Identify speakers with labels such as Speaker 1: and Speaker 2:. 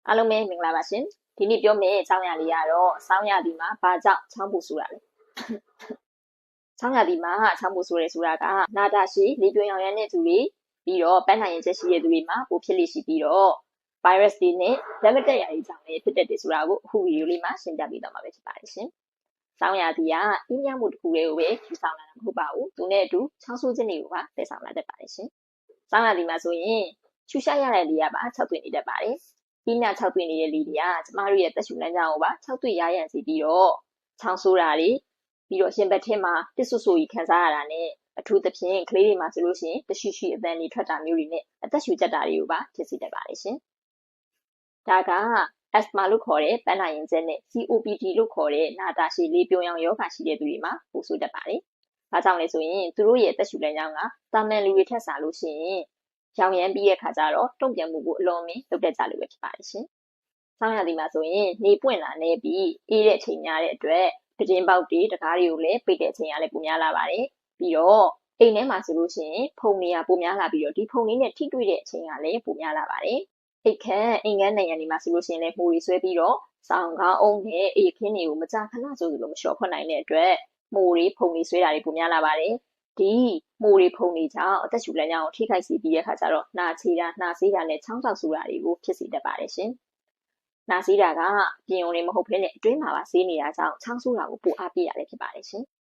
Speaker 1: အားလုံးပဲမင်္ဂလာပါရှင်ဒီနေ့ပြောမယ့်အကြောင်းအရာလေးကတော့ဆောင်းရာသီမှာဘာကြောင့်ချောင်းပူဆိုတာလဲဆောင်းရာသီမှာချောင်းပူဆိုရဲဆိုတာကနာတာရှိလေပြွန်ရောင်ရမ်းတဲ့သူတွေပြီးတော့ပန်းနိုင်ရင်ချက်ရှိတဲ့သူတွေမှာပိုဖြစ်လိမ့်ရှိပြီးတော့ virus တွေနဲ့လက်မတက်ရာတွေကြောင့်လည်းဖြစ်တတ်တယ်ဆိုတာကိုအခုဗီဒီယိုလေးမှာရှင်းပြပေးသွားမှာပဲဖြစ်ပါတယ်ရှင်ဆောင်းရာသီကအင်းမြမှုတစ်ခုလေးကိုပဲယူဆောင်လာတာမဟုတ်ပါဘူးသူနဲ့အတူချောင်းဆိုးခြင်းတွေကိုပါတည်ဆောင်လာတတ်ပါတယ်ရှင်ဆောင်းရာသီမှာဆိုရင်ချူရှာရတဲ့လေကပါ6သွင်းနေတတ်ပါတယ်ဒီည6သွင်းနေတဲ့လေတွေကကျမတို့ရဲ့သက်ရှူလမ်းကြောင်းကိုပါ6သွင်းရရန်စီပြီးတော့ချောင်းဆိုးတာတွေပြီးတော့ရှင်ဘက်ထဲမှာတစ်ဆူဆူကြီးခံစားရတာနဲ့အထူးသဖြင့်ကလေးတွေမှာဆိုလို့ရှိရင်တရှိရှိအသံတွေထွက်တာမျိုးတွေနဲ့အသက်ရှူကျက်တာတွေကိုပါဖြစ်စေတတ်ပါတယ်ရှင်ဒါက asthma လို့ခေါ်တဲ့ပန်းနာရင်ကျက်နဲ့ COPD လို့ခေါ်တဲ့နာတာရှည်လေပြွန်ရောင်ရောဂါရှိတဲ့သူတွေမှာပိုဆိုးတတ်ပါတယ်။ဒါကြောင့်လဲဆိုရင်သူတို့ရဲ့အသက်ရှူလမ်းကြောင်းကတာမန်လူတွေထက်စာလို့ရှိရင်ရောင်ရမ်းပြီးတဲ့ခါကျတော့တုံ့ပြန်မှုကိုအလွန်အမင်းလုပ်တတ်ကြလို့ပဲဖြစ်ပါတယ်ရှင်။ဆောင်းရာသီမှာဆိုရင်နေပွင့်လာနေပြီးအေးတဲ့အချိန်များတဲ့အတွက်ပတင်းပေါက်တွေတကားတွေကိုလည်းပိတ်တဲ့အချိန်ကလည်းပိုများလာပါတယ်။ပြီးတော့အိမ်ထဲမှာဆိုလို့ရှိရင်ဖုန်တွေကပိုများလာပြီးတော့ဒီဖုန်လေးနဲ့ထိတွေ့တဲ့အချိန်ကလည်းပိုများလာပါတယ်။အိတ်ခမ်းအိမ်ခမ်းနေရံတွေမှာဆိုလို့ရှိရင်လည်းမှုတွေဆွဲပြီးတော့ဆောင်းကောင်းအောင်နဲ့အိတ်ခင်းတွေကိုမကြာခဏဆိုလိုမလျှော့ဖွက်နိုင်တဲ့အတွက်မှုတွေဖုန်တွေဆွဲတာတွေပိုများလာပါတယ်ဒီမှုတွေဖုန်တွေကြောင့်အသက်ရှူလမ်းကြောင်းကိုထိခိုက်စေပြီးတဲ့အခါကျတော့နှာချေတာနှာစေးတာနဲ့ချောင်းချောက်ဆူတာတွေကိုဖြစ်စေတတ်ပါတယ်ရှင်နှာစေးတာကပြင်ုံတွေမဟုတ်ဘဲနဲ့အတွင်းမှာပါစေးနေတာကြောင့်ချောင်းဆူတာကိုပိုအားပေးရတယ်ဖြစ်ပါတယ်ရှင်